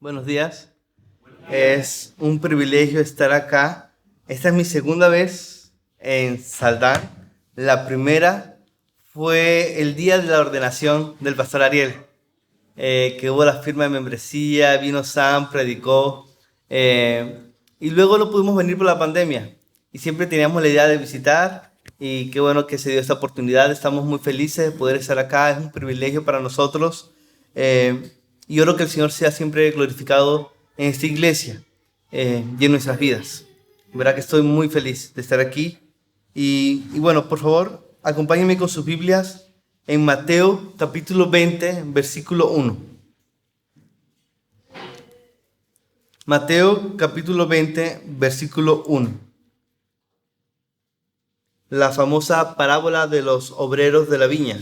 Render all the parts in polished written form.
Buenos días. Es un privilegio estar acá. Esta es mi segunda vez en Saldán. La primera fue el día de la ordenación del pastor Ariel, que hubo la firma de membresía, vino Sam, predicó, y luego no pudimos venir por la pandemia. Y siempre teníamos la idea de visitar y qué bueno que se dio esta oportunidad. Estamos muy felices de poder estar acá. Es un privilegio para nosotros. Y oro que el Señor sea siempre glorificado en esta iglesia y en nuestras vidas. Verá que estoy muy feliz de estar aquí. Y bueno, por favor, acompáñenme con sus Biblias en Mateo capítulo 20, versículo 1. Mateo capítulo 20, versículo 1. La famosa parábola de los obreros de la viña.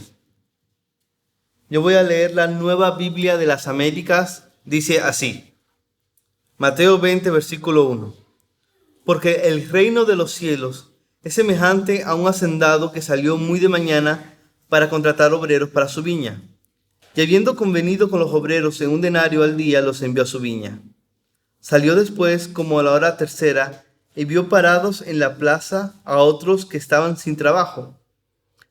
Yo voy a leer la Nueva Biblia de las Américas. Dice así. Mateo 20, versículo 1. Porque el reino de los cielos es semejante a un hacendado que salió muy de mañana para contratar obreros para su viña. Y habiendo convenido con los obreros en 1 denario al día, los envió a su viña. Salió después, como a la hora tercera, y vio parados en la plaza a otros que estaban sin trabajo.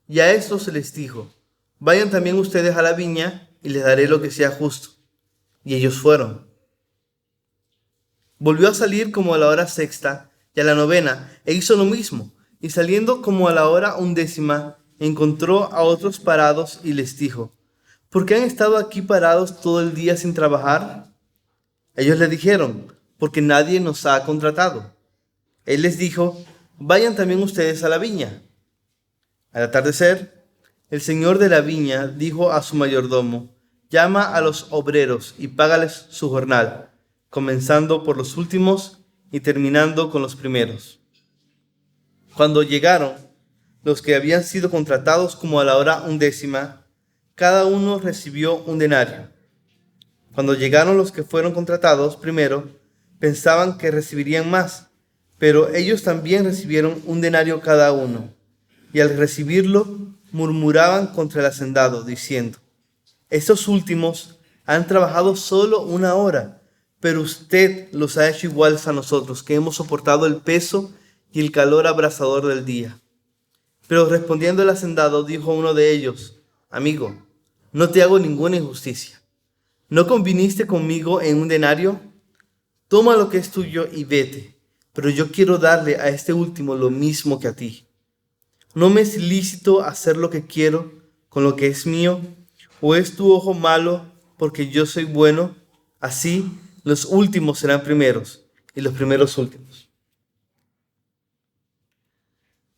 Y a estos se les dijo: vayan también ustedes a la viña, y les daré lo que sea justo. Y ellos fueron. Volvió a salir como a la hora sexta y a la novena, e hizo lo mismo. Y saliendo como a la hora 11, encontró a otros parados y les dijo: ¿por qué han estado aquí parados todo el día sin trabajar? Ellos le dijeron: porque nadie nos ha contratado. Él les dijo: vayan también ustedes a la viña. Al atardecer, el señor de la viña dijo a su mayordomo: llama a los obreros y págales su jornal, comenzando por los últimos y terminando con los primeros. Cuando llegaron los que habían sido contratados como a la hora 11, cada uno recibió 1 denario. Cuando llegaron los que fueron contratados primero, pensaban que recibirían más, pero ellos también recibieron 1 denario cada uno. Y al recibirlo, murmuraban contra el hacendado, diciendo: estos últimos han trabajado solo 1 hora, pero usted los ha hecho iguales a nosotros, que hemos soportado el peso y el calor abrasador del día. Pero respondiendo el hacendado, dijo a uno de ellos: amigo, no te hago ninguna injusticia. ¿No conviniste conmigo en 1 denario? Toma lo que es tuyo y vete, pero yo quiero darle a este último lo mismo que a ti. ¿No me es lícito hacer lo que quiero con lo que es mío? ¿O es tu ojo malo porque yo soy bueno? Así, los últimos serán primeros y los primeros últimos.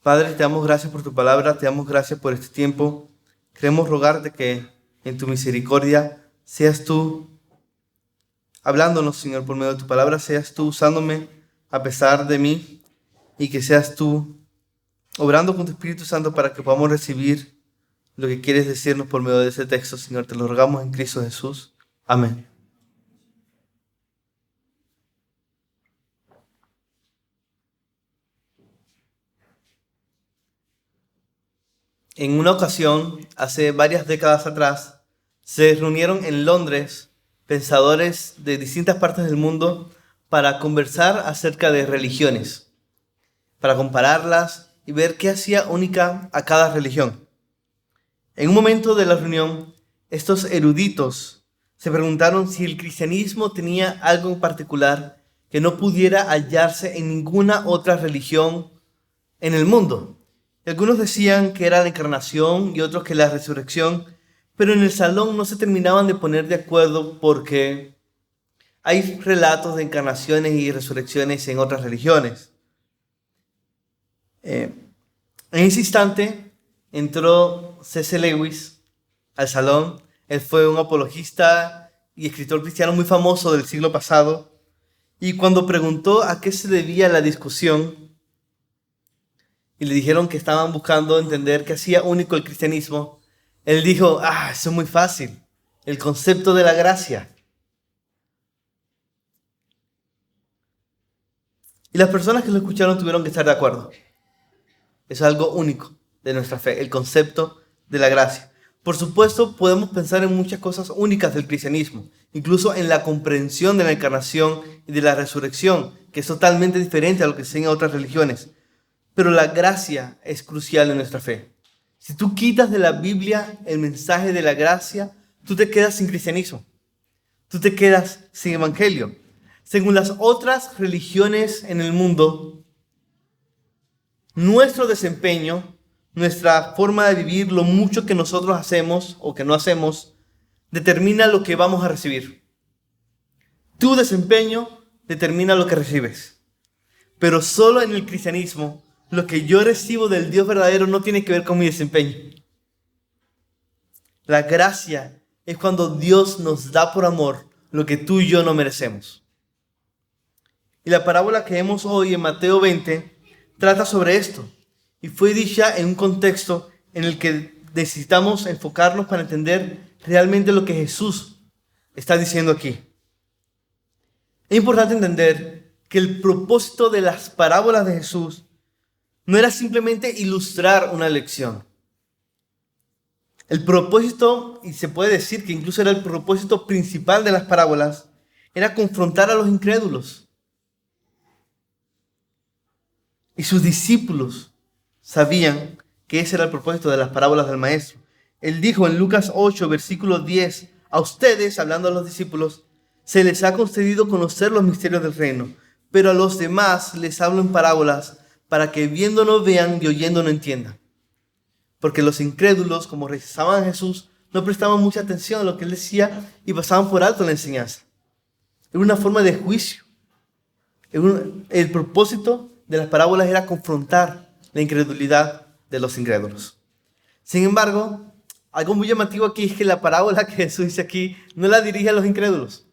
Padre, te damos gracias por tu palabra, te damos gracias por este tiempo. Queremos rogarte que en tu misericordia seas tú hablándonos, Señor, por medio de tu palabra, seas tú usándome a pesar de mí, y que seas tú obrando con tu Espíritu Santo para que podamos recibir lo que quieres decirnos por medio de ese texto, Señor. Te lo rogamos en Cristo Jesús. Amén. En una ocasión, hace varias décadas atrás, se reunieron en Londres pensadores de distintas partes del mundo para conversar acerca de religiones, para compararlas y ver qué hacía única a cada religión. En un momento de la reunión, estos eruditos se preguntaron si el cristianismo tenía algo en particular que no pudiera hallarse en ninguna otra religión en el mundo. Y algunos decían que era la encarnación y otros que la resurrección, pero en el salón no se terminaban de poner de acuerdo porque hay relatos de encarnaciones y resurrecciones en otras religiones. En ese instante entró C.S. Lewis al salón. Él fue un apologista y escritor cristiano muy famoso del siglo pasado. Y cuando preguntó a qué se debía la discusión, y le dijeron que estaban buscando entender qué hacía único el cristianismo, él dijo: eso es muy fácil, el concepto de la gracia. Y las personas que lo escucharon tuvieron que estar de acuerdo. Es algo único de nuestra fe, el concepto de la gracia. Por supuesto, podemos pensar en muchas cosas únicas del cristianismo, incluso en la comprensión de la encarnación y de la resurrección, que es totalmente diferente a lo que enseñan otras religiones. Pero la gracia es crucial en nuestra fe. Si tú quitas de la Biblia el mensaje de la gracia, tú te quedas sin cristianismo. Tú te quedas sin evangelio. Según las otras religiones en el mundo, nuestro desempeño, nuestra forma de vivir, lo mucho que nosotros hacemos o que no hacemos, determina lo que vamos a recibir. Tu desempeño determina lo que recibes. Pero solo en el cristianismo, lo que yo recibo del Dios verdadero no tiene que ver con mi desempeño. La gracia es cuando Dios nos da por amor lo que tú y yo no merecemos. Y la parábola que vemos hoy en Mateo 20 trata sobre esto. Y fue dicha en un contexto en el que necesitamos enfocarnos para entender realmente lo que Jesús está diciendo aquí. Es importante entender que el propósito de las parábolas de Jesús no era simplemente ilustrar una lección. El propósito, y se puede decir que incluso era el propósito principal de las parábolas, era confrontar a los incrédulos. Y sus discípulos sabían que ese era el propósito de las parábolas del Maestro. Él dijo en Lucas 8, versículo 10, a ustedes, hablando a los discípulos, se les ha concedido conocer los misterios del reino, pero a los demás les hablo en parábolas para que viendo no vean y oyendo no entiendan. Porque los incrédulos, como rechazaban a Jesús, no prestaban mucha atención a lo que él decía y pasaban por alto la enseñanza. Era una forma de juicio. El propósito de las parábolas era confrontar la incredulidad de los incrédulos. Sin embargo, algo muy llamativo aquí es que la parábola que Jesús dice aquí no la dirige a los incrédulos,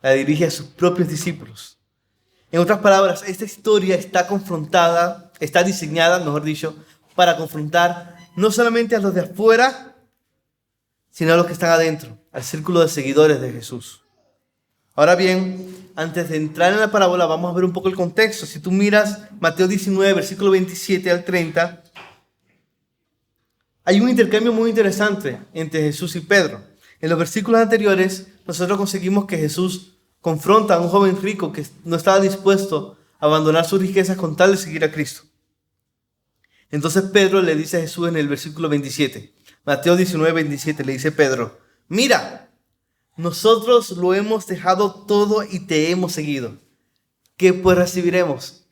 la dirige a sus propios discípulos. En otras palabras, esta historia está diseñada, mejor dicho, para confrontar no solamente a los de afuera, sino a los que están adentro, al círculo de seguidores de Jesús. Ahora bien, antes de entrar en la parábola, vamos a ver un poco el contexto. Si tú miras Mateo 19, versículo 27 al 30, hay un intercambio muy interesante entre Jesús y Pedro. En los versículos anteriores, nosotros conseguimos que Jesús confronta a un joven rico que no estaba dispuesto a abandonar sus riquezas con tal de seguir a Cristo. Entonces Pedro le dice a Jesús en el versículo 27, Mateo 19, 27, le dice Pedro, mira, nosotros lo hemos dejado todo y te hemos seguido. ¿Qué pues recibiremos?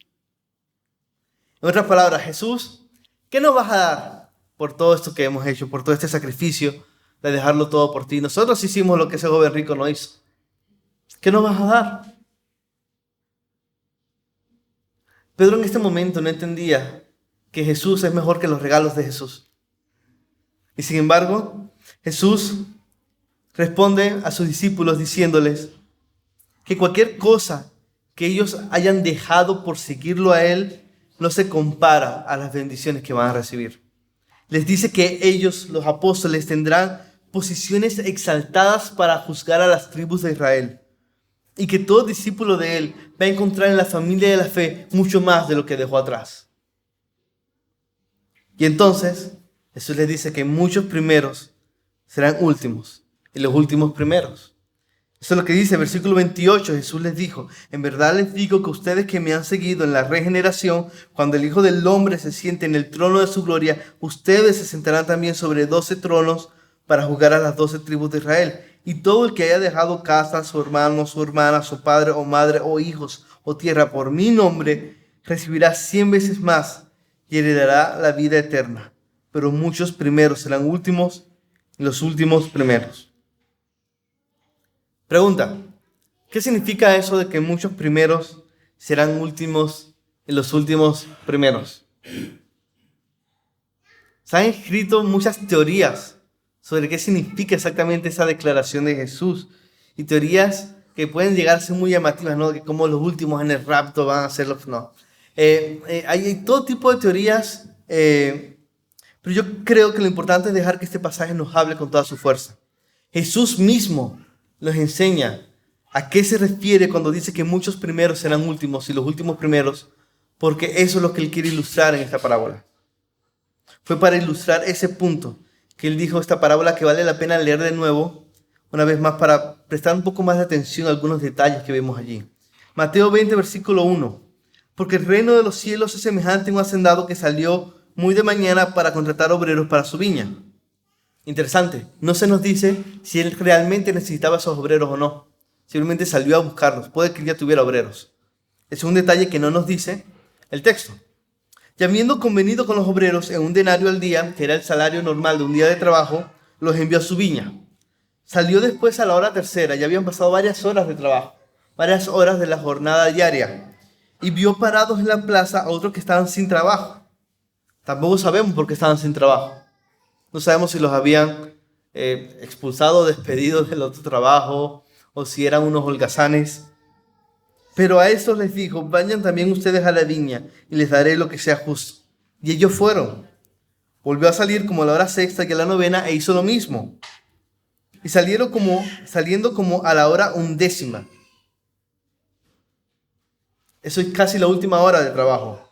En otras palabras, Jesús, ¿qué nos vas a dar por todo esto que hemos hecho, por todo este sacrificio de dejarlo todo por ti? Nosotros hicimos lo que ese joven rico no hizo. ¿Qué nos vas a dar? Pedro en este momento no entendía que Jesús es mejor que los regalos de Jesús. Y sin embargo, Jesús responde a sus discípulos diciéndoles que cualquier cosa que ellos hayan dejado por seguirlo a Él no se compara a las bendiciones que van a recibir. Les dice que ellos, los apóstoles, tendrán posiciones exaltadas para juzgar a las tribus de Israel y que todo discípulo de Él va a encontrar en la familia de la fe mucho más de lo que dejó atrás. Y entonces Jesús les dice que muchos primeros serán últimos y los últimos primeros. Eso es lo que dice el versículo 28. Jesús les dijo, en verdad les digo que ustedes que me han seguido en la regeneración, cuando el Hijo del Hombre se siente en el trono de su gloria, ustedes se sentarán también sobre 12 tronos para juzgar a las 12 tribus de Israel. Y todo el que haya dejado casa, su hermano, su hermana, su padre o madre o hijos o tierra por mi nombre, recibirá 100 veces más y heredará la vida eterna. Pero muchos primeros serán últimos y los últimos primeros. Pregunta, ¿qué significa eso de que muchos primeros serán últimos y los últimos primeros? Se han escrito muchas teorías sobre qué significa exactamente esa declaración de Jesús. Y teorías que pueden llegar a ser muy llamativas, ¿no? Que como los últimos en el rapto van a ser los... No. Hay todo tipo de teorías, pero yo creo que lo importante es dejar que este pasaje nos hable con toda su fuerza. Jesús mismo nos enseña a qué se refiere cuando dice que muchos primeros serán últimos y los últimos primeros, porque eso es lo que Él quiere ilustrar en esta parábola. Fue para ilustrar ese punto que Él dijo esta parábola que vale la pena leer de nuevo una vez más para prestar un poco más de atención a algunos detalles que vemos allí. Mateo 20, versículo 1. Porque el reino de los cielos es semejante a un hacendado que salió muy de mañana para contratar obreros para su viña. Interesante, no se nos dice si él realmente necesitaba esos obreros o no. Simplemente salió a buscarlos, puede que ya tuviera obreros. Es un detalle que no nos dice el texto. Y habiendo convenido con los obreros en un denario al día, que era el salario normal de un día de trabajo, los envió a su viña. Salió después a la hora tercera, ya habían pasado varias horas de trabajo, varias horas de la jornada diaria, y vio parados en la plaza a otros que estaban sin trabajo. Tampoco sabemos por qué estaban sin trabajo. No sabemos si los habían expulsado o despedido del otro trabajo, o si eran unos holgazanes. Pero a estos les dijo: vayan también ustedes a la viña, y les daré lo que sea justo. Y ellos fueron. Volvió a salir como a la hora sexta y a la novena, e hizo lo mismo. Y saliendo como a la hora 11. Eso es casi la última hora de trabajo.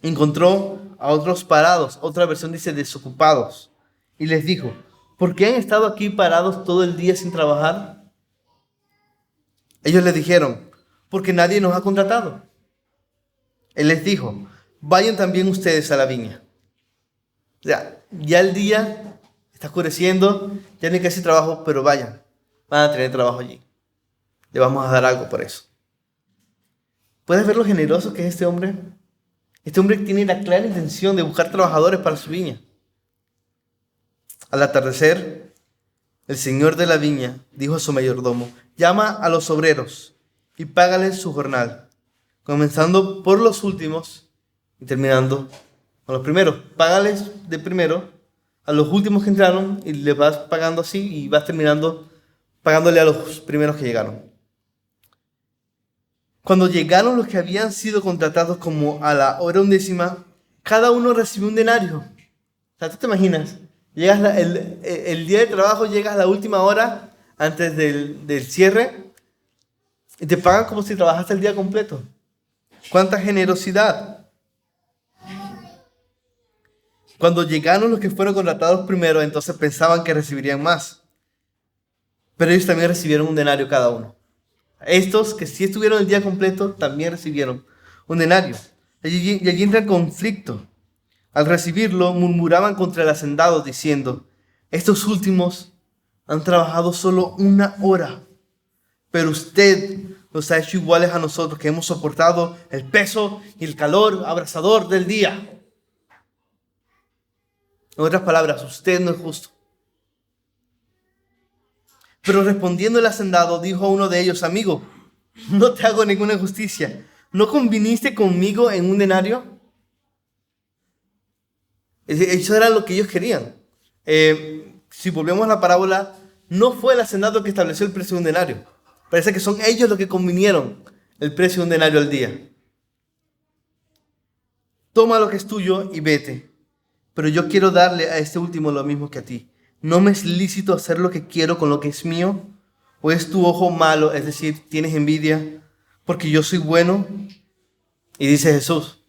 Encontró a otros parados, otra versión dice desocupados, y les dijo: ¿por qué han estado aquí parados todo el día sin trabajar? Ellos le dijeron: porque nadie nos ha contratado. Él les dijo: vayan también ustedes a la viña. O sea, ya el día está oscureciendo, ya no hay casi trabajo, pero vayan, van a tener trabajo allí. Le vamos a dar algo por eso. ¿Puedes ver lo generoso que es este hombre? Este hombre tiene la clara intención de buscar trabajadores para su viña. Al atardecer, el señor de la viña dijo a su mayordomo: llama a los obreros y págales su jornal, comenzando por los últimos y terminando con los primeros. Págales de primero a los últimos que entraron y les vas pagando así y vas terminando pagándole a los primeros que llegaron. Cuando llegaron los que habían sido contratados como a la hora 11, cada uno recibió un denario. O sea, tú te imaginas, llegas el día de trabajo, llegas a la última hora antes del cierre y te pagan como si trabajaste el día completo. ¡Cuánta generosidad! Cuando llegaron los que fueron contratados primero, entonces pensaban que recibirían más. Pero ellos también recibieron un denario cada uno. Estos que sí estuvieron el día completo también recibieron un denario. Y allí entra el conflicto. Al recibirlo, murmuraban contra el hacendado diciendo: estos últimos han trabajado solo 1 hora, pero usted nos ha hecho iguales a nosotros, que hemos soportado el peso y el calor abrasador del día. En otras palabras, usted no es justo. Pero respondiendo el hacendado, dijo a uno de ellos: amigo, no te hago ninguna injusticia. ¿No conviniste conmigo en un denario? Eso era lo que ellos querían. Si volvemos a la parábola, no fue el hacendado que estableció el precio de un denario. Parece que son ellos los que convinieron el precio de un denario al día. Toma lo que es tuyo y vete. Pero yo quiero darle a este último lo mismo que a ti. ¿No me es lícito hacer lo que quiero con lo que es mío? ¿O es tu ojo malo, es decir, tienes envidia porque yo soy bueno? Y dice Jesús: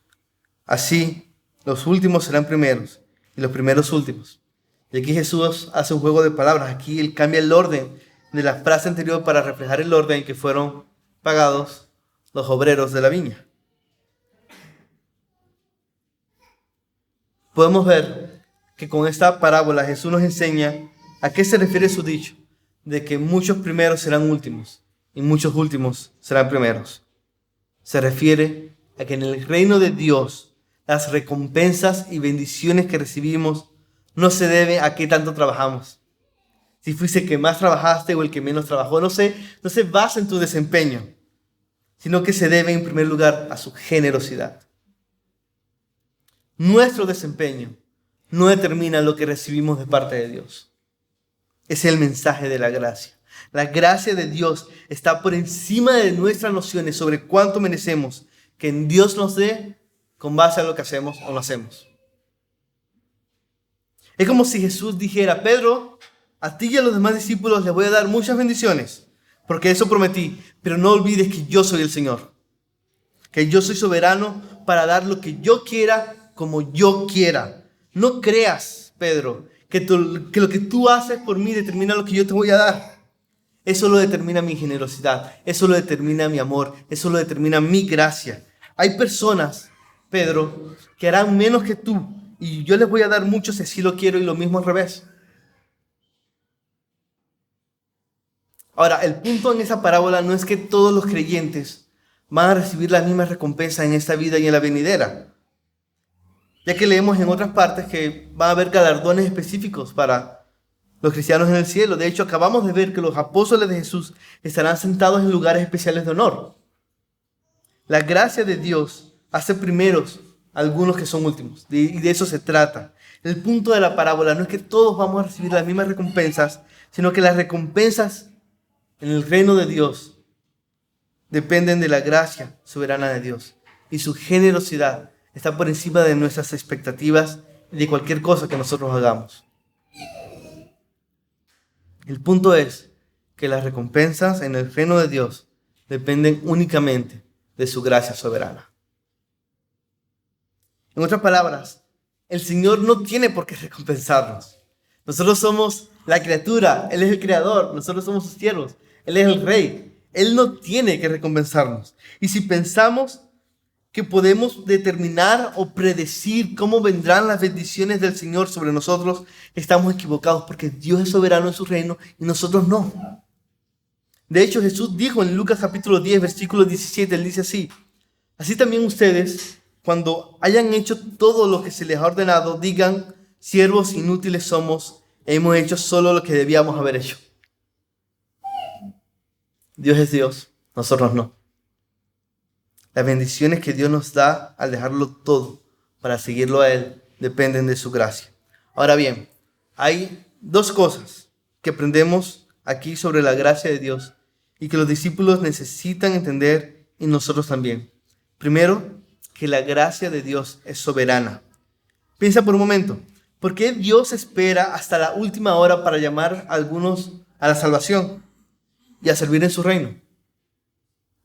así los últimos serán primeros y los primeros últimos. Y aquí Jesús hace un juego de palabras. Aquí él cambia el orden de la frase anterior para reflejar el orden en que fueron pagados los obreros de la viña. Podemos ver que con esta parábola Jesús nos enseña a qué se refiere su dicho de que muchos primeros serán últimos y muchos últimos serán primeros. Se refiere a que en el reino de Dios las recompensas y bendiciones que recibimos no se deben a qué tanto trabajamos. Si fuiste el que más trabajaste o el que menos trabajó, no se basa en tu desempeño, sino que se debe en primer lugar a su generosidad. Nuestro desempeño no determina lo que recibimos de parte de Dios. Es el mensaje de la gracia. La gracia de Dios está por encima de nuestras nociones sobre cuánto merecemos que en Dios nos dé con base a lo que hacemos o no hacemos. Es como si Jesús dijera: Pedro, a ti y a los demás discípulos les voy a dar muchas bendiciones, porque eso prometí, pero no olvides que yo soy el Señor, que yo soy soberano para dar lo que yo quiera como yo quiera. No creas, Pedro, que lo que tú haces por mí determina lo que yo te voy a dar. Eso lo determina mi generosidad, eso lo determina mi amor, eso lo determina mi gracia. Hay personas, Pedro, que harán menos que tú y yo les voy a dar mucho si así lo quiero y lo mismo al revés. Ahora, el punto en esa parábola no es que todos los creyentes van a recibir las mismas recompensas en esta vida y en la venidera, ya que leemos en otras partes que va a haber galardones específicos para los cristianos en el cielo. De hecho, acabamos de ver que los apóstoles de Jesús estarán sentados en lugares especiales de honor. La gracia de Dios hace primeros algunos que son últimos, y de eso se trata. El punto de la parábola no es que todos vamos a recibir las mismas recompensas, sino que las recompensas en el reino de Dios dependen de la gracia soberana de Dios, y su generosidad está por encima de nuestras expectativas y de cualquier cosa que nosotros hagamos. El punto es que las recompensas en el reino de Dios dependen únicamente de su gracia soberana. En otras palabras, el Señor no tiene por qué recompensarnos. Nosotros somos la criatura, Él es el creador, nosotros somos sus siervos, Él es el rey. Él no tiene que recompensarnos. Y si pensamos que podemos determinar o predecir cómo vendrán las bendiciones del Señor sobre nosotros, estamos equivocados, porque Dios es soberano en su reino y nosotros no. De hecho, Jesús dijo en Lucas capítulo 10, versículo 17, Él dice así: así también ustedes, cuando hayan hecho todo lo que se les ha ordenado, digan: siervos inútiles somos, hemos hecho solo lo que debíamos haber hecho. Dios es Dios, nosotros no. Las bendiciones que Dios nos da al dejarlo todo para seguirlo a Él dependen de su gracia. Ahora bien, hay dos cosas que aprendemos aquí sobre la gracia de Dios y que los discípulos necesitan entender y nosotros también. Primero, que la gracia de Dios es soberana. Piensa por un momento, ¿por qué Dios espera hasta la última hora para llamar a algunos a la salvación y a servir en su reino?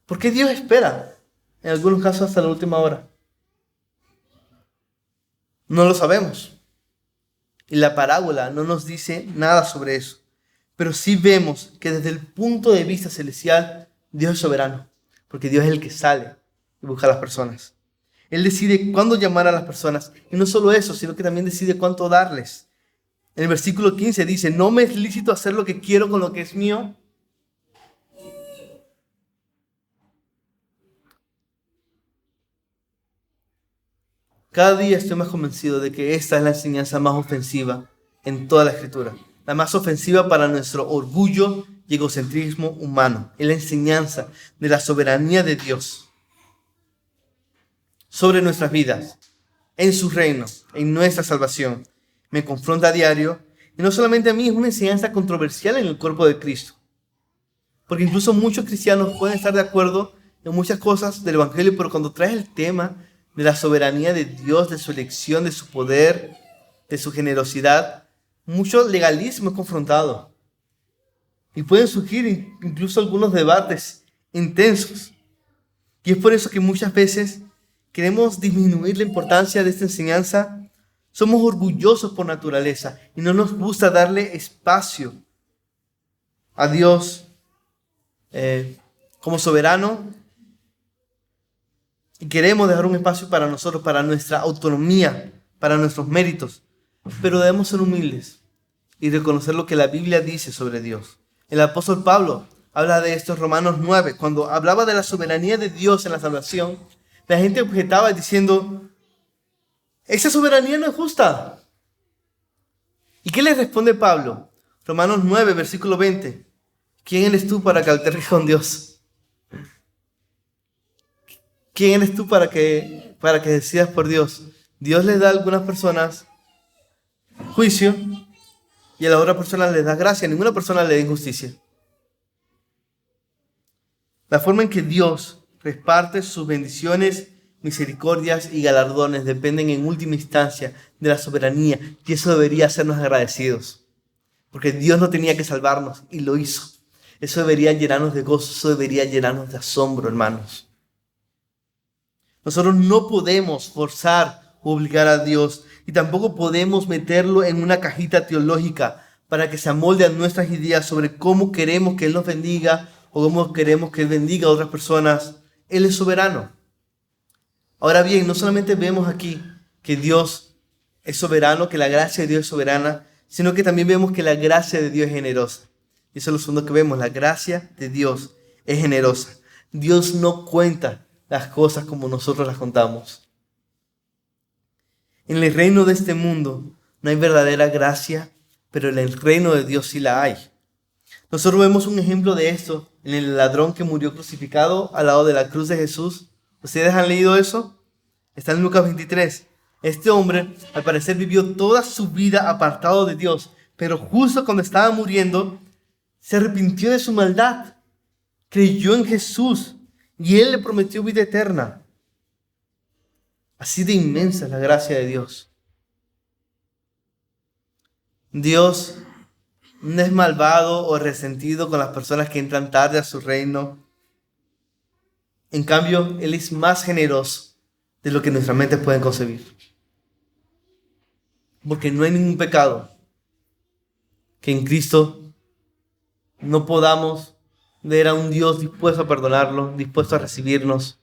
¿Por qué Dios espera en algunos casos hasta la última hora? No lo sabemos. Y la parábola no nos dice nada sobre eso. Pero sí vemos que desde el punto de vista celestial, Dios es soberano. Porque Dios es el que sale y busca a las personas. Él decide cuándo llamar a las personas. Y no solo eso, sino que también decide cuánto darles. En el versículo 15 dice: ¿no me es lícito hacer lo que quiero con lo que es mío? Cada día estoy más convencido de que esta es la enseñanza más ofensiva en toda la Escritura. La más ofensiva para nuestro orgullo y egocentrismo humano. Es la enseñanza de la soberanía de Dios sobre nuestras vidas, en su reino, en nuestra salvación. Me confronta a diario, y no solamente a mí, es una enseñanza controversial en el cuerpo de Cristo. Porque incluso muchos cristianos pueden estar de acuerdo en muchas cosas del Evangelio, pero cuando traes el tema de la soberanía de Dios, de su elección, de su poder, de su generosidad, mucho legalismo es confrontado. Y pueden surgir incluso algunos debates intensos. Y es por eso que muchas veces queremos disminuir la importancia de esta enseñanza. Somos orgullosos por naturaleza y no nos gusta darle espacio a Dios como soberano. Y queremos dejar un espacio para nosotros, para nuestra autonomía, para nuestros méritos. Pero debemos ser humildes y reconocer lo que la Biblia dice sobre Dios. El apóstol Pablo habla de esto en Romanos 9. Cuando hablaba de la soberanía de Dios en la salvación, la gente objetaba diciendo: esa soberanía no es justa. ¿Y qué le responde Pablo? Romanos 9, versículo 20. ¿Quién eres tú para que alterques con Dios? ¿Quién eres tú para que decidas por Dios? Dios les da a algunas personas juicio y a la otra persona les da gracia. A ninguna persona le da injusticia. La forma en que Dios reparte sus bendiciones, misericordias y galardones dependen en última instancia de la soberanía, y eso debería hacernos agradecidos, porque Dios no tenía que salvarnos y lo hizo. Eso debería llenarnos de gozo, eso debería llenarnos de asombro, hermanos. Nosotros no podemos forzar obligar a Dios y tampoco podemos meterlo en una cajita teológica para que se amolde a nuestras ideas sobre cómo queremos que Él nos bendiga o cómo queremos que Él bendiga a otras personas. Él es soberano. Ahora bien, no solamente vemos aquí que Dios es soberano, que la gracia de Dios es soberana, sino que también vemos que la gracia de Dios es generosa. Y eso es lo segundo que vemos, la gracia de Dios es generosa. Dios no cuenta las cosas como nosotros las contamos. En el reino de este mundo no hay verdadera gracia, pero en el reino de Dios sí la hay. Nosotros vemos un ejemplo de esto en el ladrón que murió crucificado al lado de la cruz de Jesús. ¿Ustedes han leído eso? Está en Lucas 23. Este hombre, al parecer, vivió toda su vida apartado de Dios, pero justo cuando estaba muriendo, se arrepintió de su maldad, creyó en Jesús y Él le prometió vida eterna. Así de inmensa es la gracia de Dios. Dios no es malvado o resentido con las personas que entran tarde a su reino. En cambio, Él es más generoso de lo que nuestras mentes pueden concebir. Porque no hay ningún pecado que en Cristo no podamos ver a un Dios dispuesto a perdonarlo, dispuesto a recibirnos.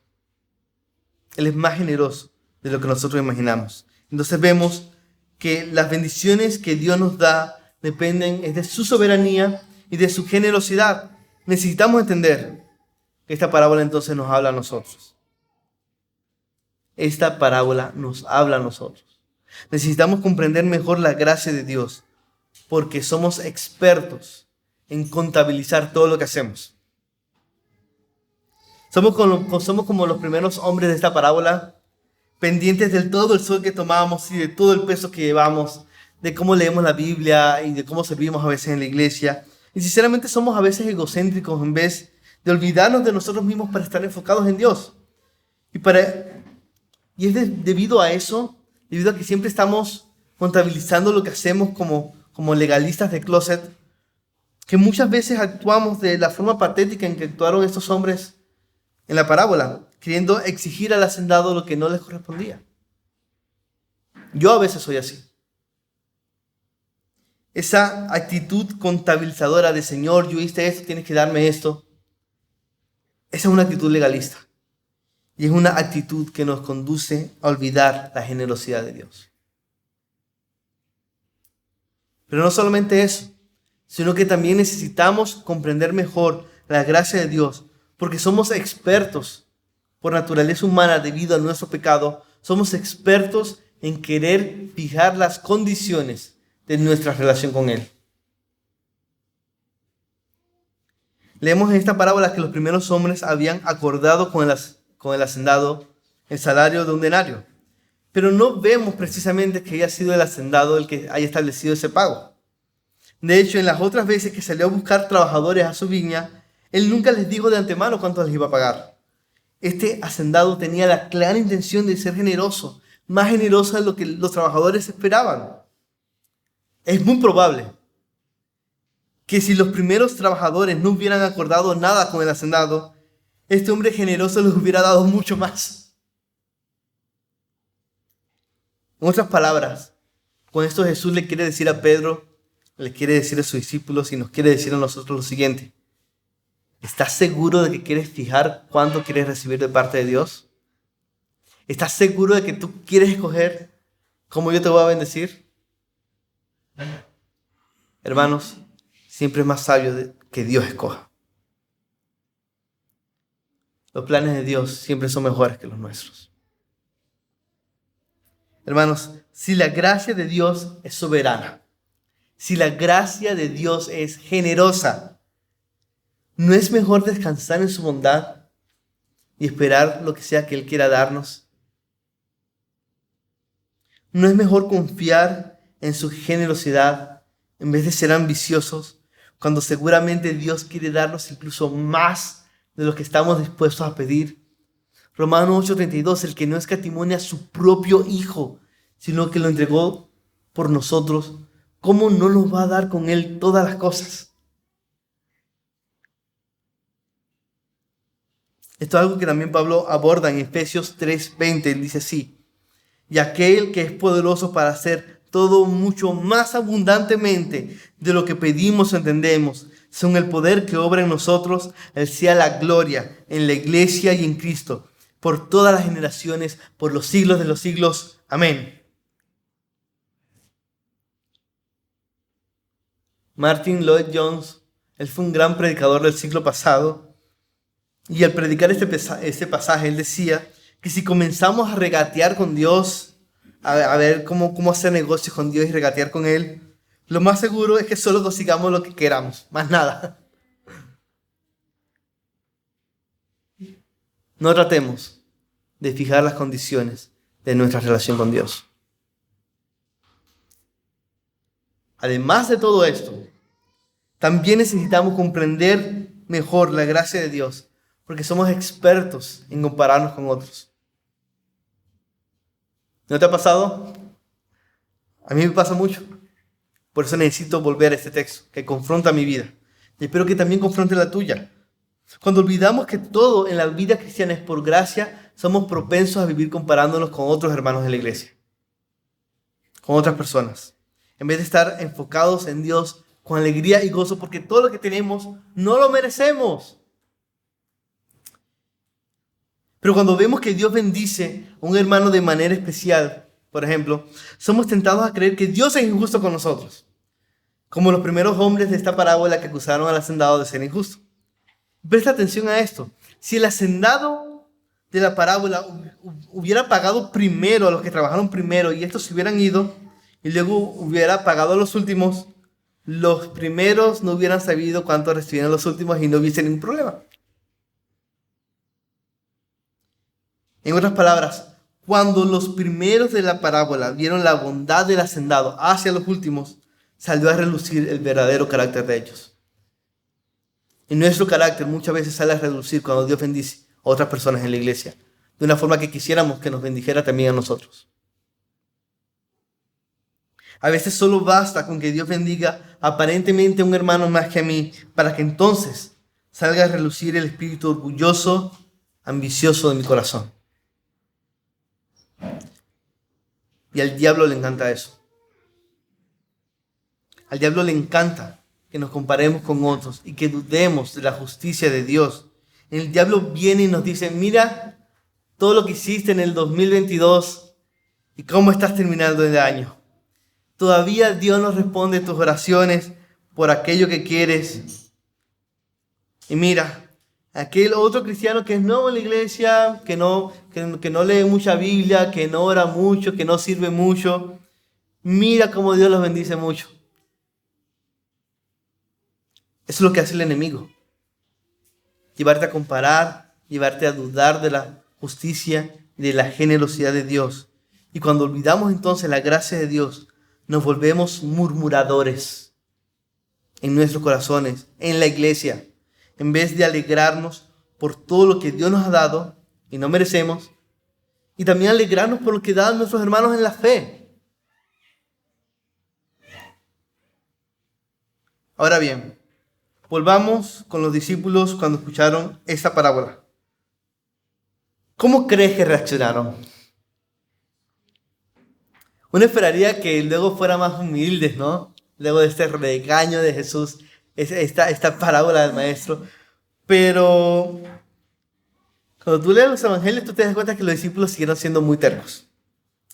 Él es más generoso de lo que nosotros imaginamos. Entonces vemos que las bendiciones que Dios nos da dependen de su soberanía y de su generosidad. Necesitamos entender que esta parábola entonces nos habla a nosotros. Esta parábola nos habla a nosotros. Necesitamos comprender mejor la gracia de Dios porque somos expertos en contabilizar todo lo que hacemos. Somos como los primeros hombres de esta parábola, pendientes del todo el sol que tomamos y de todo el peso que llevamos, de cómo leemos la Biblia y de cómo servimos a veces en la iglesia. Y sinceramente somos a veces egocéntricos en vez de olvidarnos de nosotros mismos para estar enfocados en Dios. Y es debido a eso, debido a que siempre estamos contabilizando lo que hacemos como legalistas de closet, que muchas veces actuamos de la forma patética en que actuaron estos hombres en la parábola, queriendo exigir al hacendado lo que no les correspondía. Yo a veces soy así. Esa actitud contabilizadora de Señor, yo hice esto, tienes que darme esto. Esa es una actitud legalista. Y es una actitud que nos conduce a olvidar la generosidad de Dios. Pero no solamente eso, sino que también necesitamos comprender mejor la gracia de Dios, porque somos expertos por naturaleza humana debido a nuestro pecado, somos expertos en querer fijar las condiciones de nuestra relación con Él. Leemos en esta parábola que los primeros hombres habían acordado con el hacendado el salario de un denario, pero no vemos precisamente que haya sido el hacendado el que haya establecido ese pago. De hecho, en las otras veces que salió a buscar trabajadores a su viña, él nunca les dijo de antemano cuánto les iba a pagar. Este hacendado tenía la clara intención de ser generoso, más generoso de lo que los trabajadores esperaban. Es muy probable que si los primeros trabajadores no hubieran acordado nada con el hacendado, este hombre generoso les hubiera dado mucho más. En otras palabras, con esto Jesús le quiere decir a Pedro, le quiere decir a sus discípulos y nos quiere decir a nosotros lo siguiente. ¿Estás seguro de que quieres fijar cuánto quieres recibir de parte de Dios? ¿Estás seguro de que tú quieres escoger cómo yo te voy a bendecir? Hermanos, siempre es más sabio que Dios escoja. Los planes de Dios siempre son mejores que los nuestros. Hermanos, si la gracia de Dios es soberana, si la gracia de Dios es generosa, ¿no es mejor descansar en su bondad y esperar lo que sea que Él quiera darnos? ¿No es mejor confiar en su generosidad en vez de ser ambiciosos cuando seguramente Dios quiere darnos incluso más de lo que estamos dispuestos a pedir? Romanos 8:32, el que no escatimó a su propio Hijo, sino que lo entregó por nosotros, ¿cómo no nos va a dar con Él todas las cosas? Esto es algo que también Pablo aborda en Efesios 3:20. Él dice así: Y aquel que es poderoso para hacer todo mucho más abundantemente de lo que pedimos o entendemos, según el poder que obra en nosotros, Él sea la gloria en la iglesia y en Cristo, por todas las generaciones, por los siglos de los siglos. Amén. Martin Lloyd Jones, él fue un gran predicador del siglo pasado, y al predicar este pasaje, él decía que si comenzamos a regatear con Dios, a ver cómo hacer negocios con Dios y regatear con Él, lo más seguro es que solo consigamos lo que queramos, más nada. No tratemos de fijar las condiciones de nuestra relación con Dios. Además de todo esto, también necesitamos comprender mejor la gracia de Dios, porque somos expertos en compararnos con otros. ¿No te ha pasado? A mí me pasa mucho. Por eso necesito volver a este texto que confronta mi vida. Y espero que también confronte la tuya. Cuando olvidamos que todo en la vida cristiana es por gracia, somos propensos a vivir comparándonos con otros hermanos de la iglesia, con otras personas, en vez de estar enfocados en Dios con alegría y gozo, porque todo lo que tenemos no lo merecemos. Pero cuando vemos que Dios bendice a un hermano de manera especial, por ejemplo, somos tentados a creer que Dios es injusto con nosotros, como los primeros hombres de esta parábola que acusaron al hacendado de ser injusto. Presta atención a esto. Si el hacendado de la parábola hubiera pagado primero a los que trabajaron primero y estos se hubieran ido y luego hubiera pagado a los últimos, los primeros no hubieran sabido cuánto recibían los últimos y no hubiese ningún problema. En otras palabras, cuando los primeros de la parábola vieron la bondad del hacendado hacia los últimos, salió a relucir el verdadero carácter de ellos. Y nuestro carácter muchas veces sale a reducir cuando Dios bendice a otras personas en la iglesia, de una forma que quisiéramos que nos bendijera también a nosotros. A veces solo basta con que Dios bendiga aparentemente a un hermano más que a mí, para que entonces salga a relucir el espíritu orgulloso, ambicioso de mi corazón. Y al diablo le encanta eso. Al diablo le encanta que nos comparemos con otros y que dudemos de la justicia de Dios. El diablo viene y nos dice, mira todo lo que hiciste en el 2022 y cómo estás terminando el año. Todavía Dios no responde tus oraciones por aquello que quieres. Y mira, aquel otro cristiano que es nuevo en la iglesia, que no lee mucha Biblia, que no ora mucho, que no sirve mucho, mira cómo Dios los bendice mucho. Eso es lo que hace el enemigo. Llevarte a comparar, llevarte a dudar de la justicia y de la generosidad de Dios. Y cuando olvidamos entonces la gracia de Dios, nos volvemos murmuradores en nuestros corazones, en la iglesia. En vez de alegrarnos por todo lo que Dios nos ha dado y no merecemos, y también alegrarnos por lo que dan nuestros hermanos en la fe. Ahora bien, volvamos con los discípulos cuando escucharon esta parábola. ¿Cómo crees que reaccionaron? Uno esperaría que luego fueran más humildes, ¿no? Luego de este regaño de Jesús, esta parábola del maestro. Pero cuando tú lees los evangelios, tú te das cuenta que los discípulos siguieron siendo muy tercos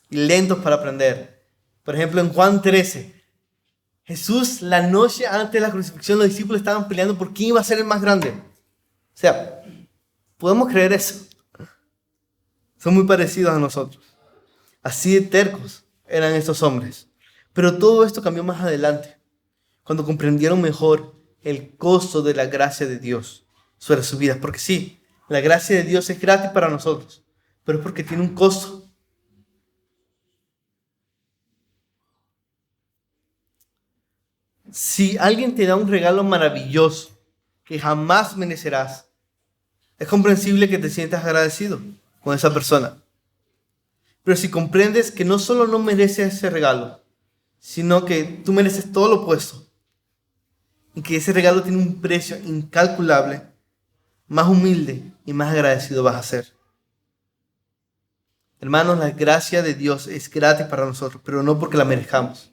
y lentos para aprender. Por ejemplo, en Juan 13, Jesús, la noche antes de la crucifixión, los discípulos estaban peleando por quién iba a ser el más grande. O sea, ¿podemos creer eso? Son muy parecidos a nosotros. Así de tercos eran estos hombres. Pero todo esto cambió más adelante, cuando comprendieron mejor el costo de la gracia de Dios sobre sus vidas. Porque sí, la gracia de Dios es gratis para nosotros, pero es porque tiene un costo. Si alguien te da un regalo maravilloso que jamás merecerás, es comprensible que te sientas agradecido con esa persona. Pero si comprendes que no solo no mereces ese regalo, sino que tú mereces todo lo opuesto, y que ese regalo tiene un precio incalculable, más humilde y más agradecido vas a ser. Hermanos, la gracia de Dios es gratis para nosotros, pero no porque la merezcamos,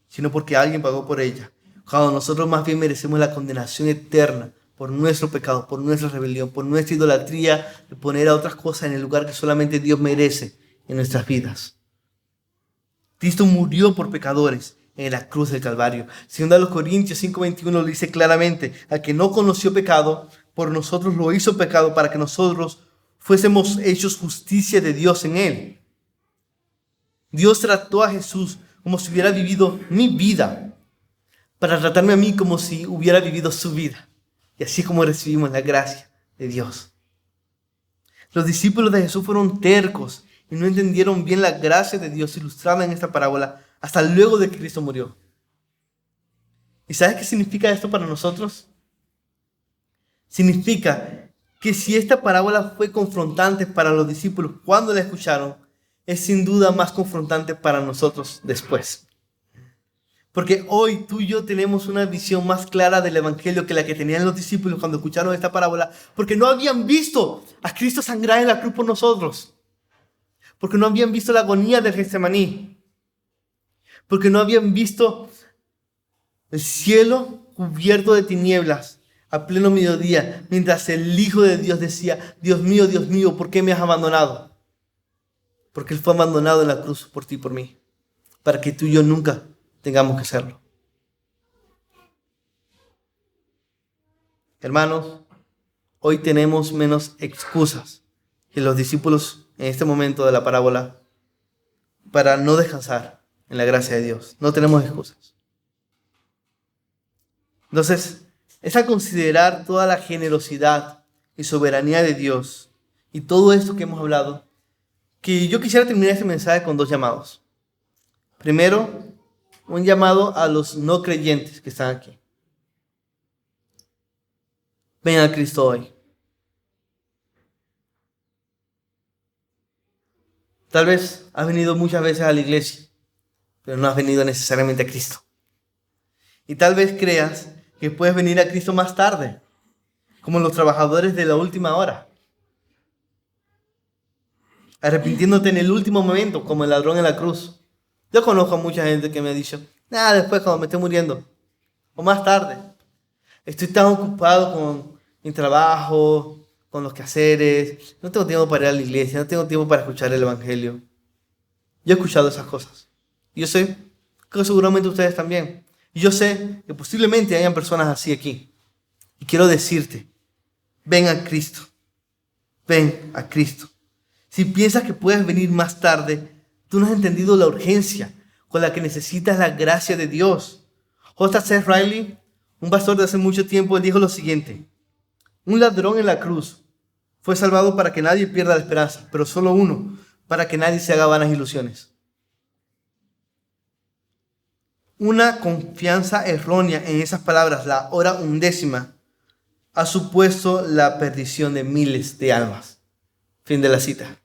sino porque alguien pagó por ella. Cuando nosotros más bien merecemos la condenación eterna por nuestro pecado, por nuestra rebelión, por nuestra idolatría, de poner a otras cosas en el lugar que solamente Dios merece en nuestras vidas. Cristo murió por pecadores en la cruz del Calvario. Según los Corintios 5:21 lo dice claramente: al que no conoció pecado, por nosotros lo hizo pecado para que nosotros fuésemos hechos justicia de Dios en él. Dios trató a Jesús como si hubiera vivido mi vida, para tratarme a mí como si hubiera vivido su vida. Y así es como recibimos la gracia de Dios. Los discípulos de Jesús fueron tercos y no entendieron bien la gracia de Dios ilustrada en esta parábola hasta luego de que Cristo murió. ¿Y sabes qué significa esto para nosotros? Significa que si esta parábola fue confrontante para los discípulos cuando la escucharon, es sin duda más confrontante para nosotros después. Porque hoy tú y yo tenemos una visión más clara del Evangelio que la que tenían los discípulos cuando escucharon esta parábola, porque no habían visto a Cristo sangrar en la cruz por nosotros, porque no habían visto la agonía del Getsemaní, porque no habían visto el cielo cubierto de tinieblas a pleno mediodía, mientras el Hijo de Dios decía: Dios mío, ¿por qué me has abandonado? Porque Él fue abandonado en la cruz por ti y por mí, para que tú y yo nunca tengamos que hacerlo. Hermanos, hoy tenemos menos excusas que los discípulos en este momento de la parábola para no descansar en la gracia de Dios. No tenemos excusas. Entonces, es a considerar toda la generosidad y soberanía de Dios y todo esto que hemos hablado, que yo quisiera terminar este mensaje con dos llamados. Primero, un llamado a los no creyentes que están aquí. Ven a Cristo hoy. Tal vez has venido muchas veces a la iglesia, pero no has venido necesariamente a Cristo. Y tal vez creas que puedes venir a Cristo más tarde, como los trabajadores de la última hora, arrepintiéndote en el último momento, como el ladrón en la cruz. Yo conozco a mucha gente que me ha dicho: después cuando me esté muriendo, o más tarde. Estoy tan ocupado con mi trabajo, con los quehaceres, no tengo tiempo para ir a la iglesia, no tengo tiempo para escuchar el Evangelio. Yo he escuchado esas cosas. Y yo sé que seguramente ustedes también. Y yo sé que posiblemente hayan personas así aquí. Y quiero decirte: ven a Cristo. Ven a Cristo. Si piensas que puedes venir más tarde, tú no has entendido la urgencia con la que necesitas la gracia de Dios. J.C. Riley, un pastor de hace mucho tiempo, él dijo lo siguiente: un ladrón en la cruz fue salvado para que nadie pierda la esperanza, pero solo uno, para que nadie se haga vanas ilusiones. Una confianza errónea en esas palabras, la hora undécima, ha supuesto la perdición de miles de almas. Fin de la cita.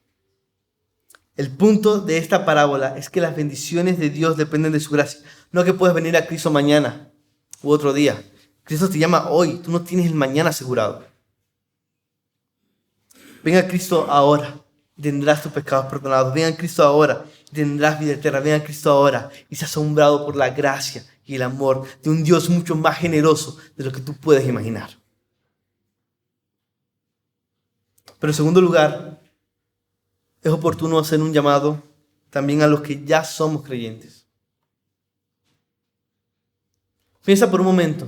El punto de esta parábola es que las bendiciones de Dios dependen de su gracia. No que puedes venir a Cristo mañana u otro día. Cristo te llama hoy. Tú no tienes el mañana asegurado. Ven a Cristo ahora y tendrás tus pecados perdonados. Ven a Cristo ahora y tendrás vida eterna. Ven a Cristo ahora y seas asombrado por la gracia y el amor de un Dios mucho más generoso de lo que tú puedes imaginar. Pero en segundo lugar, es oportuno hacer un llamado también a los que ya somos creyentes. Piensa por un momento,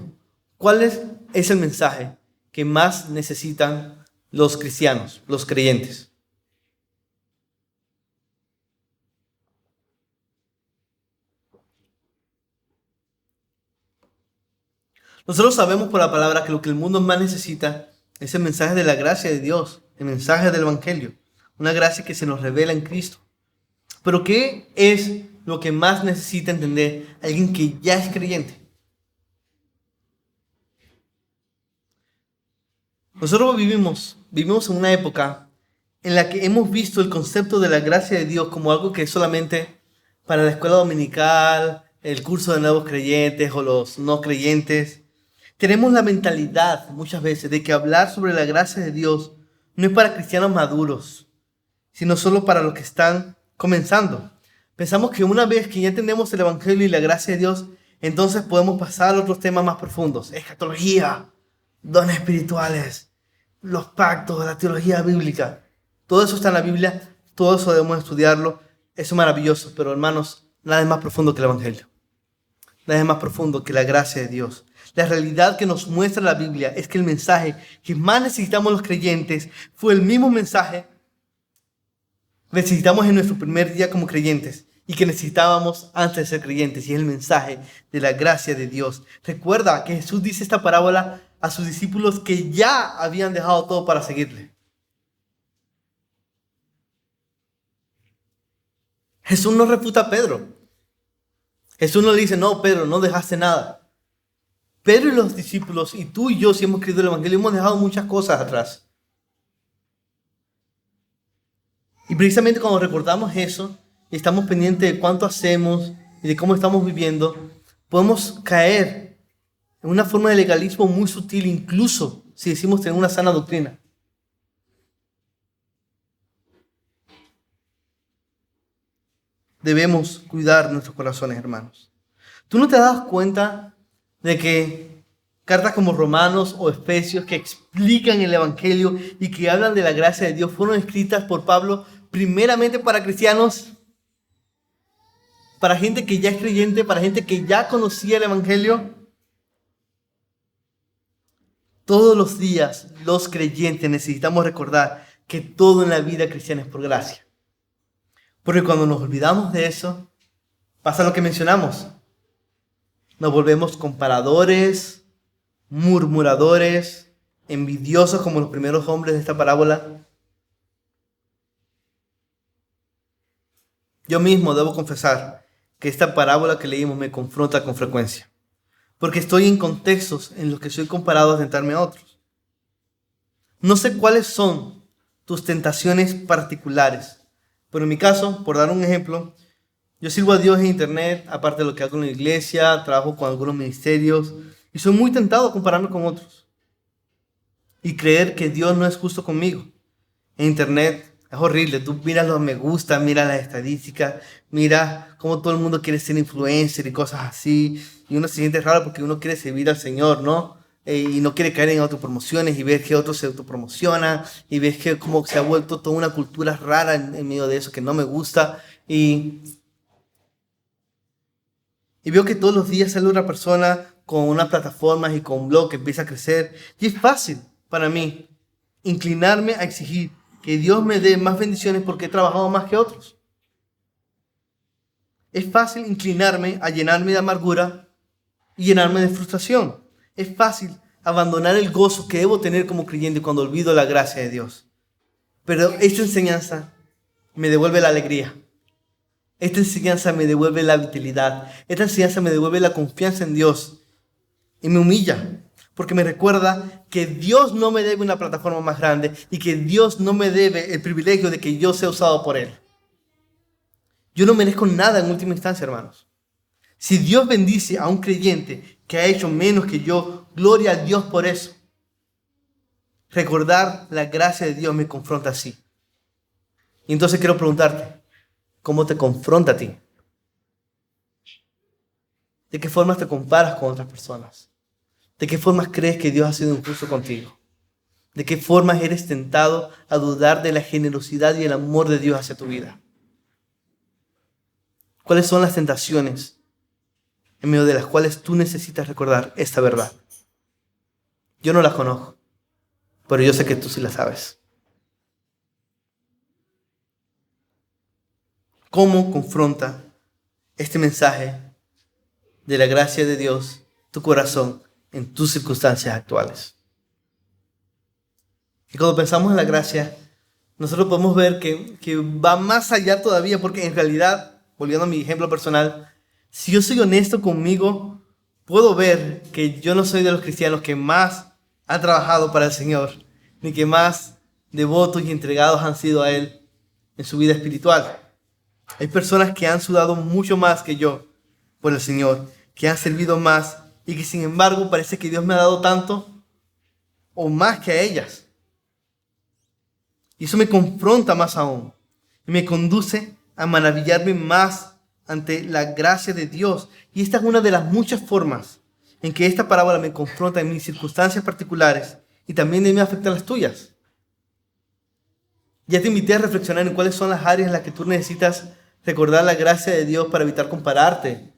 ¿cuál es el mensaje que más necesitan los cristianos, los creyentes? Nosotros sabemos por la palabra que lo que el mundo más necesita es el mensaje de la gracia de Dios, el mensaje del Evangelio, una gracia que se nos revela en Cristo. Pero ¿qué es lo que más necesita entender alguien que ya es creyente? Nosotros vivimos en una época en la que hemos visto el concepto de la gracia de Dios como algo que es solamente para la escuela dominical, el curso de nuevos creyentes o los no creyentes. Tenemos la mentalidad muchas veces de que hablar sobre la gracia de Dios no es para cristianos maduros, sino solo para los que están comenzando. Pensamos que una vez que ya entendemos el Evangelio y la gracia de Dios, entonces podemos pasar a otros temas más profundos. Escatología, dones espirituales, los pactos, la teología bíblica. Todo eso está en la Biblia, todo eso debemos estudiarlo. Eso es maravilloso, pero hermanos, nada es más profundo que el Evangelio. Nada es más profundo que la gracia de Dios. La realidad que nos muestra la Biblia es que el mensaje que más necesitamos los creyentes fue el mismo mensaje que necesitamos en nuestro primer día como creyentes y que necesitábamos antes de ser creyentes, y es el mensaje de la gracia de Dios. Recuerda que Jesús dice esta parábola a sus discípulos que ya habían dejado todo para seguirle. Jesús no refuta a Pedro. Jesús no le dice, no, Pedro, no dejaste nada. Pedro y los discípulos, y tú y yo, si hemos creído el Evangelio, hemos dejado muchas cosas atrás. Y precisamente cuando recordamos eso, y estamos pendientes de cuánto hacemos y de cómo estamos viviendo, podemos caer en una forma de legalismo muy sutil, incluso si decimos tener una sana doctrina. Debemos cuidar nuestros corazones, hermanos. ¿Tú no te das cuenta de que cartas como Romanos o Efesios, que explican el Evangelio y que hablan de la gracia de Dios, fueron escritas por Pablo primeramente para cristianos, para gente que ya es creyente, para gente que ya conocía el Evangelio? Todos los días los creyentes necesitamos recordar que todo en la vida cristiana es por gracia. Porque cuando nos olvidamos de eso, pasa lo que mencionamos. Nos volvemos comparadores, murmuradores, envidiosos como los primeros hombres de esta parábola. Yo mismo debo confesar que esta parábola que leímos me confronta con frecuencia, porque estoy en contextos en los que soy comparado a tentarme a otros. No sé cuáles son tus tentaciones particulares, pero en mi caso, por dar un ejemplo, yo sirvo a Dios en internet, aparte de lo que hago en la iglesia, trabajo con algunos ministerios, y soy muy tentado a compararme con otros y creer que Dios no es justo conmigo. En internet es horrible. Tú miras los me gusta, miras las estadísticas, miras cómo todo el mundo quiere ser influencer y cosas así, y uno se siente raro porque uno quiere servir al Señor, ¿no? Y no quiere caer en autopromociones, y ves que otros se autopromocionan, y ves que como se ha vuelto toda una cultura rara en medio de eso que no me gusta, y veo que todos los días sale una persona con unas plataformas y con un blog que empieza a crecer, y es fácil para mí inclinarme a exigir que Dios me dé más bendiciones porque he trabajado más que otros. Es fácil inclinarme a llenarme de amargura y llenarme de frustración. Es fácil abandonar el gozo que debo tener como creyente cuando olvido la gracia de Dios. Pero esta enseñanza me devuelve la alegría. Esta enseñanza me devuelve la vitalidad. Esta enseñanza me devuelve la confianza en Dios. Y me humilla, porque me recuerda que Dios no me debe una plataforma más grande y que Dios no me debe el privilegio de que yo sea usado por Él. Yo no merezco nada en última instancia, hermanos. Si Dios bendice a un creyente que ha hecho menos que yo, gloria a Dios por eso. Recordar la gracia de Dios me confronta así. Y entonces quiero preguntarte, ¿cómo te confronta a ti? ¿De qué formas te comparas con otras personas? ¿De qué formas crees que Dios ha sido injusto contigo? ¿De qué formas eres tentado a dudar de la generosidad y el amor de Dios hacia tu vida? ¿Cuáles son las tentaciones en medio de las cuales tú necesitas recordar esta verdad? Yo no las conozco, pero yo sé que tú sí las sabes. ¿Cómo confronta este mensaje de la gracia de Dios tu corazón en tus circunstancias actuales? Y cuando pensamos en la gracia, nosotros podemos ver que va más allá todavía, porque en realidad, volviendo a mi ejemplo personal, si yo soy honesto conmigo, puedo ver que yo no soy de los cristianos que más han trabajado para el Señor, ni que más devotos y entregados han sido a Él en su vida espiritual. Hay personas que han sudado mucho más que yo por el Señor, que han servido más y que sin embargo parece que Dios me ha dado tanto o más que a ellas. Y eso me confronta más aún. y me conduce a maravillarme más ante la gracia de Dios. Y esta es una de las muchas formas en que esta parábola me confronta en mis circunstancias particulares y también me afecta a las tuyas. Ya te invité a reflexionar en cuáles son las áreas en las que tú necesitas recordar la gracia de Dios para evitar compararte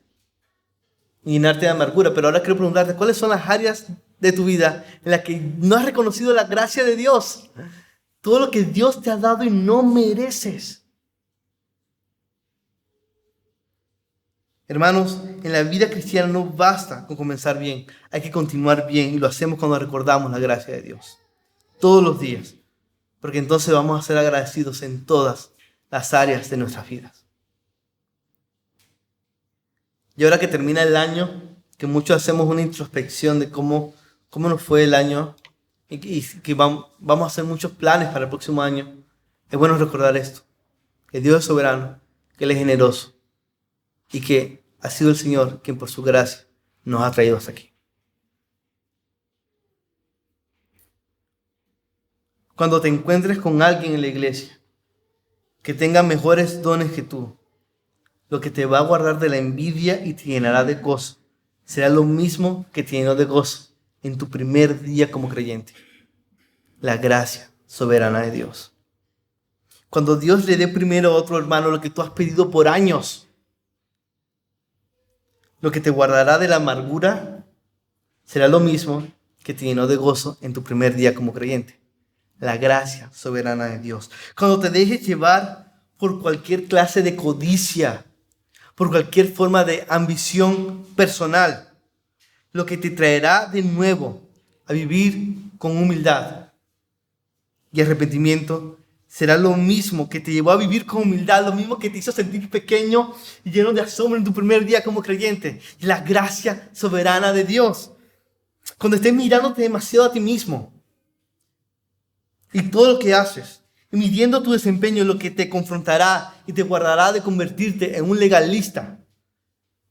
y llenarte de amargura. Pero ahora quiero preguntarte, ¿cuáles son las áreas de tu vida en las que no has reconocido la gracia de Dios? Todo lo que Dios te ha dado y no mereces. Hermanos, en la vida cristiana no basta con comenzar bien, hay que continuar bien y lo hacemos cuando recordamos la gracia de Dios. Todos los días, porque entonces vamos a ser agradecidos en todas las áreas de nuestras vidas. Y ahora que termina el año, que muchos hacemos una introspección de cómo nos fue el año y que vamos a hacer muchos planes para el próximo año, es bueno recordar esto, que Dios es soberano, que Él es generoso y que ha sido el Señor quien por su gracia nos ha traído hasta aquí. Cuando te encuentres con alguien en la iglesia que tenga mejores dones que tú, lo que te va a guardar de la envidia y te llenará de gozo será lo mismo que te llenó de gozo en tu primer día como creyente: la gracia soberana de Dios. Cuando Dios le dé primero a otro hermano lo que tú has pedido por años, lo que te guardará de la amargura será lo mismo que te llenó de gozo en tu primer día como creyente: la gracia soberana de Dios. Cuando te dejes llevar por cualquier clase de codicia, por cualquier forma de ambición personal, lo que te traerá de nuevo a vivir con humildad y arrepentimiento será lo mismo que te llevó a vivir con humildad, lo mismo que te hizo sentir pequeño y lleno de asombro en tu primer día como creyente: la gracia soberana de Dios. Cuando estés mirándote demasiado a ti mismo y todo lo que haces, y midiendo tu desempeño, lo que te confrontará y te guardará de convertirte en un legalista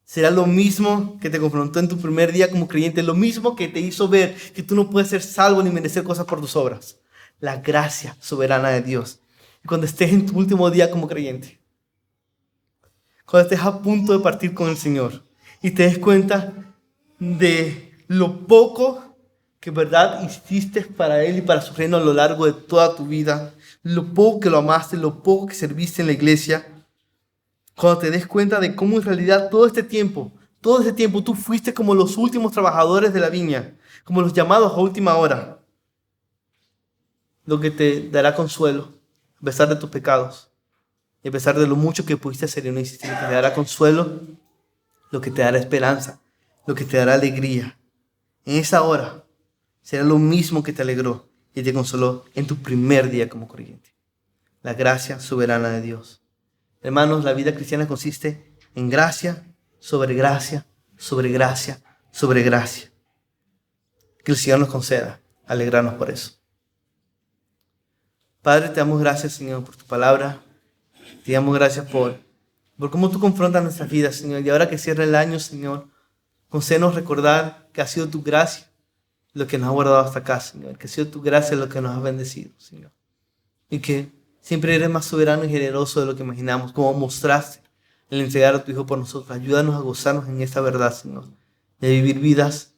será lo mismo que te confrontó en tu primer día como creyente, lo mismo que te hizo ver que tú no puedes ser salvo ni merecer cosas por tus obras: la gracia soberana de Dios. Y cuando estés en tu último día como creyente, cuando estés a punto de partir con el Señor y te des cuenta de lo poco que verdad hiciste para Él y para su reino a lo largo de toda tu vida, lo poco que lo amaste, lo poco que serviste en la iglesia, cuando te des cuenta de cómo en realidad todo este tiempo tú fuiste como los últimos trabajadores de la viña, como los llamados a última hora, lo que te dará consuelo a pesar de tus pecados y a pesar de lo mucho que pudiste hacer y no hiciste, lo que te dará consuelo, lo que te dará esperanza, lo que te dará alegría. En esa hora será lo mismo que te alegró y te consoló en tu primer día como creyente: la gracia soberana de Dios. Hermanos, la vida cristiana consiste en gracia sobre gracia, sobre gracia, sobre gracia. Que el Señor nos conceda alegrarnos por eso. Padre, te damos gracias, Señor, por tu palabra. Te damos gracias por cómo tú confrontas nuestras vidas, Señor. Y ahora que cierra el año, Señor, concédenos recordar que ha sido tu gracia lo que nos ha guardado hasta acá, Señor. Que ha sido tu gracia lo que nos ha bendecido, Señor. Y que siempre eres más soberano y generoso de lo que imaginamos, como mostraste el entregar a tu Hijo por nosotros. Ayúdanos a gozarnos en esta verdad, Señor, y a vivir vidas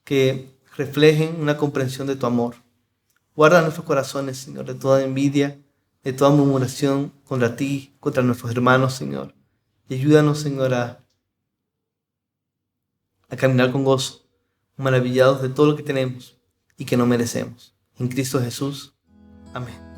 que reflejen una comprensión de tu amor. Guarda nuestros corazones, Señor, de toda envidia, de toda murmuración contra ti, contra nuestros hermanos, Señor. Y ayúdanos, Señor, a caminar con gozo, maravillados de todo lo que tenemos y que no merecemos. En Cristo Jesús. Amén.